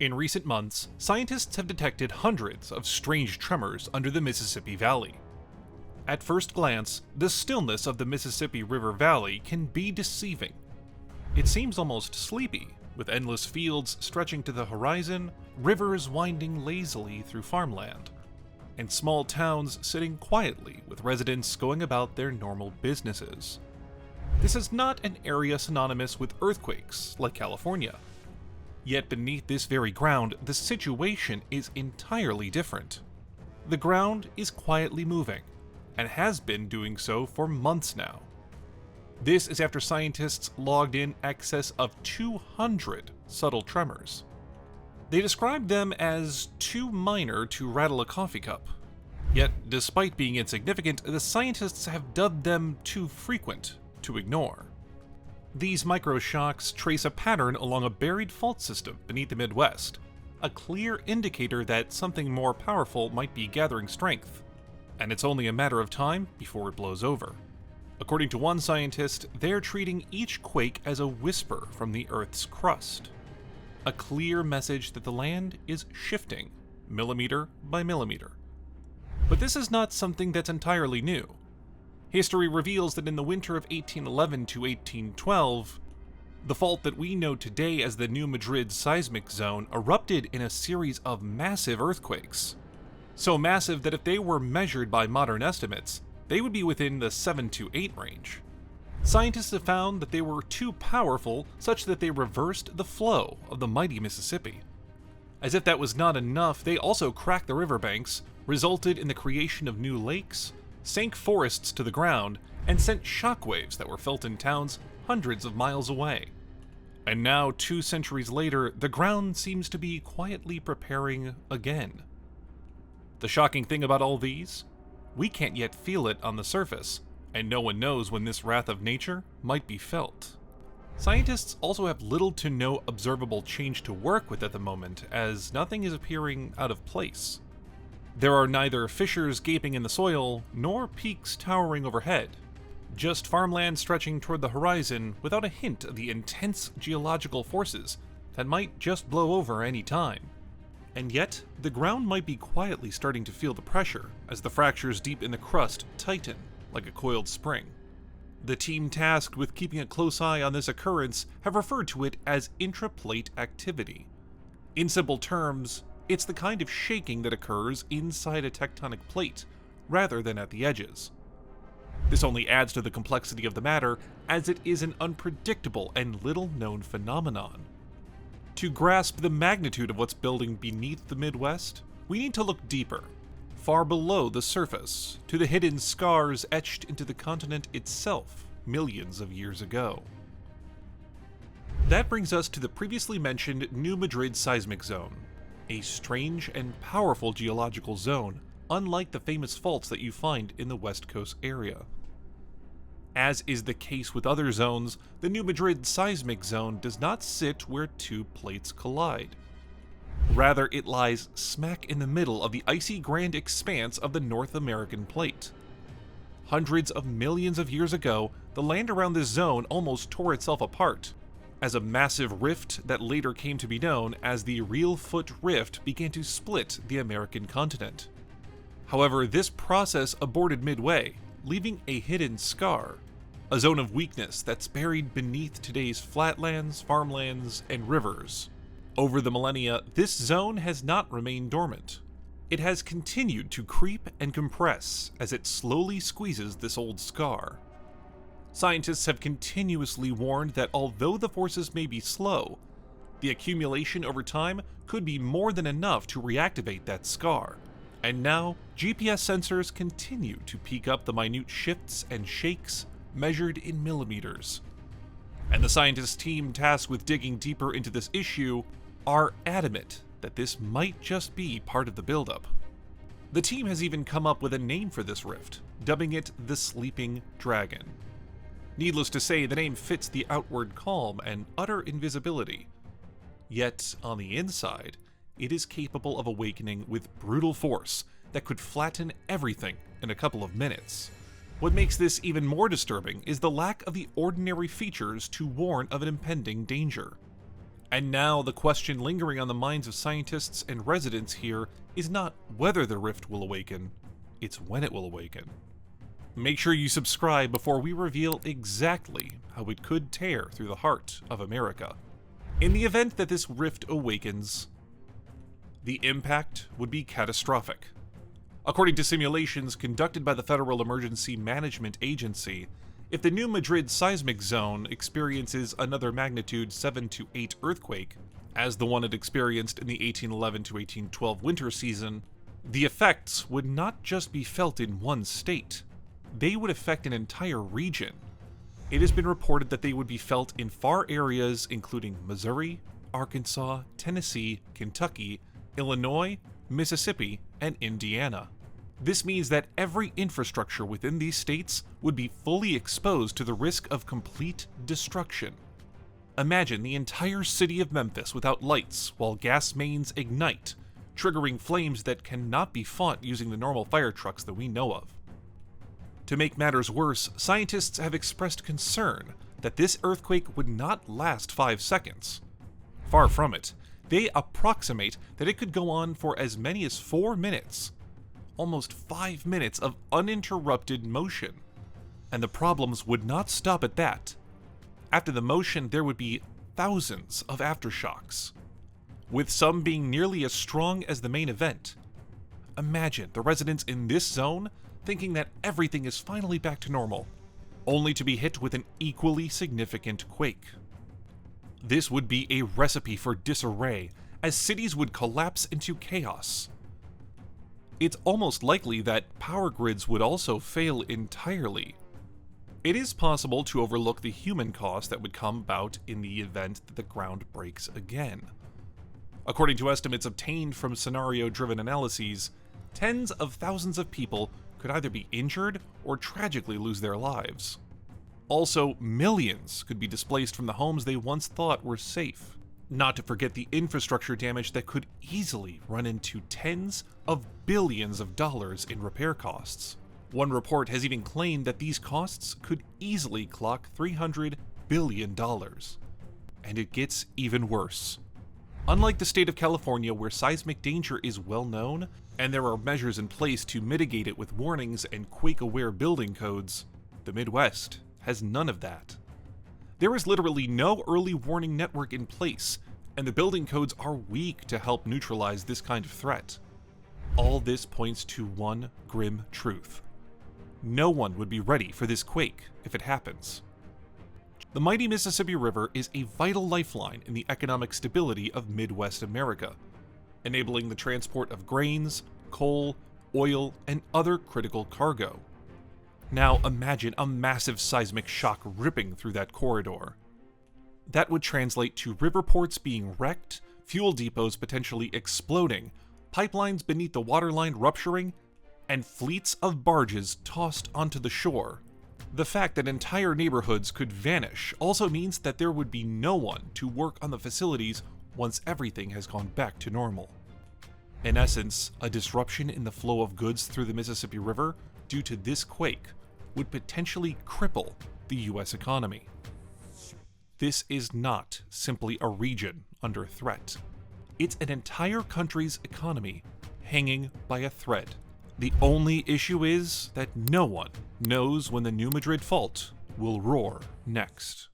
In recent months, scientists have detected hundreds of strange tremors under the Mississippi Valley. At first glance, the stillness of the Mississippi River Valley can be deceiving. It seems almost sleepy, with endless fields stretching to the horizon, rivers winding lazily through farmland, and small towns sitting quietly with residents going about their normal businesses. This is not an area synonymous with earthquakes like California. Yet beneath this very ground, the situation is entirely different. The ground is quietly moving, and has been doing so for months now. This is after scientists logged in excess of 200 subtle tremors. They described them as too minor to rattle a coffee cup. Yet, despite being insignificant, the scientists have dubbed them too frequent to ignore. These microshocks trace a pattern along a buried fault system beneath the Midwest, a clear indicator that something more powerful might be gathering strength, and it's only a matter of time before it blows over. According to one scientist, they're treating each quake as a whisper from the Earth's crust, a clear message that the land is shifting, millimeter by millimeter. But this is not something that's entirely new. History reveals that in the winter of 1811 to 1812, the fault that we know today as the New Madrid seismic zone erupted in a series of massive earthquakes. So massive that if they were measured by modern estimates, they would be within the 7 to 8 range. Scientists have found that they were too powerful such that they reversed the flow of the mighty Mississippi. As if that was not enough, they also cracked the riverbanks, resulted in the creation of new lakes, sank forests to the ground, and sent shockwaves that were felt in towns hundreds of miles away. And now, 2 centuries later, the ground seems to be quietly preparing again. The shocking thing about all these? We can't yet feel it on the surface, and no one knows when this wrath of nature might be felt. Scientists also have little to no observable change to work with at the moment, as nothing is appearing out of place. There are neither fissures gaping in the soil, nor peaks towering overhead. Just farmland stretching toward the horizon without a hint of the intense geological forces that might just blow over any time. And yet, the ground might be quietly starting to feel the pressure as the fractures deep in the crust tighten like a coiled spring. The team tasked with keeping a close eye on this occurrence have referred to it as intraplate activity. In simple terms, it's the kind of shaking that occurs inside a tectonic plate, rather than at the edges. This only adds to the complexity of the matter, as it is an unpredictable and little-known phenomenon. To grasp the magnitude of what's building beneath the Midwest, we need to look deeper, far below the surface, to the hidden scars etched into the continent itself millions of years ago. That brings us to the previously mentioned New Madrid seismic zone, a strange and powerful geological zone, unlike the famous faults that you find in the West Coast area. As is the case with other zones, the New Madrid seismic zone does not sit where 2 plates collide. Rather, it lies smack in the middle of the icy grand expanse of the North American plate. Hundreds of millions of years ago, the land around this zone almost tore itself apart, as a massive rift that later came to be known as the Reelfoot Rift began to split the American continent. However, this process aborted midway, leaving a hidden scar, a zone of weakness that's buried beneath today's flatlands, farmlands, and rivers. Over the millennia, this zone has not remained dormant. It has continued to creep and compress as it slowly squeezes this old scar. Scientists have continuously warned that although the forces may be slow, the accumulation over time could be more than enough to reactivate that scar. And now, GPS sensors continue to peek up the minute shifts and shakes measured in millimeters. And the scientist team tasked with digging deeper into this issue are adamant that this might just be part of the buildup. The team has even come up with a name for this rift, dubbing it the Sleeping Dragon. Needless to say, the name fits the outward calm and utter invisibility. Yet, on the inside, it is capable of awakening with brutal force that could flatten everything in a couple of minutes. What makes this even more disturbing is the lack of the ordinary features to warn of an impending danger. And now the question lingering on the minds of scientists and residents here is not whether the rift will awaken, it's when it will awaken. Make sure you subscribe before we reveal exactly how it could tear through the heart of America. In the event that this rift awakens, the impact would be catastrophic. According to simulations conducted by the Federal Emergency Management Agency, if the New Madrid seismic zone experiences another magnitude 7 to 8 earthquake, as the one it experienced in the 1811 to 1812 winter season, the effects would not just be felt in one state, they would affect an entire region. It has been reported that they would be felt in far areas including Missouri, Arkansas, Tennessee, Kentucky, Illinois, Mississippi, and Indiana. This means that every infrastructure within these states would be fully exposed to the risk of complete destruction. Imagine the entire city of Memphis without lights while gas mains ignite, triggering flames that cannot be fought using the normal fire trucks that we know of. To make matters worse, scientists have expressed concern that this earthquake would not last 5 seconds. Far from it, they approximate that it could go on for as many as 4 minutes. Almost 5 minutes of uninterrupted motion. And the problems would not stop at that. After the motion, there would be thousands of aftershocks, with some being nearly as strong as the main event. Imagine the residents in this zone thinking that everything is finally back to normal, only to be hit with an equally significant quake. This would be a recipe for disarray, as cities would collapse into chaos. It's almost likely that power grids would also fail entirely. It is possible to overlook the human cost that would come about in the event that the ground breaks again. According to estimates obtained from scenario-driven analyses, tens of thousands of people could either be injured or tragically lose their lives. Also, millions could be displaced from the homes they once thought were safe. Not to forget the infrastructure damage that could easily run into tens of billions of dollars in repair costs. One report has even claimed that these costs could easily clock $300 billion. And it gets even worse. Unlike the state of California, where seismic danger is well known, and there are measures in place to mitigate it with warnings and quake-aware building codes, the Midwest has none of that. There is literally no early warning network in place, and the building codes are weak to help neutralize this kind of threat. All this points to one grim truth. No one would be ready for this quake if it happens. The mighty Mississippi River is a vital lifeline in the economic stability of Midwest America, enabling the transport of grains, coal, oil, and other critical cargo. Now imagine a massive seismic shock ripping through that corridor. That would translate to river ports being wrecked, fuel depots potentially exploding, pipelines beneath the waterline rupturing, and fleets of barges tossed onto the shore. The fact that entire neighborhoods could vanish also means that there would be no one to work on the facilities once everything has gone back to normal. In essence, a disruption in the flow of goods through the Mississippi River due to this quake would potentially cripple the US economy. This is not simply a region under threat. It's an entire country's economy hanging by a thread. The only issue is that no one knows when the New Madrid fault will roar next.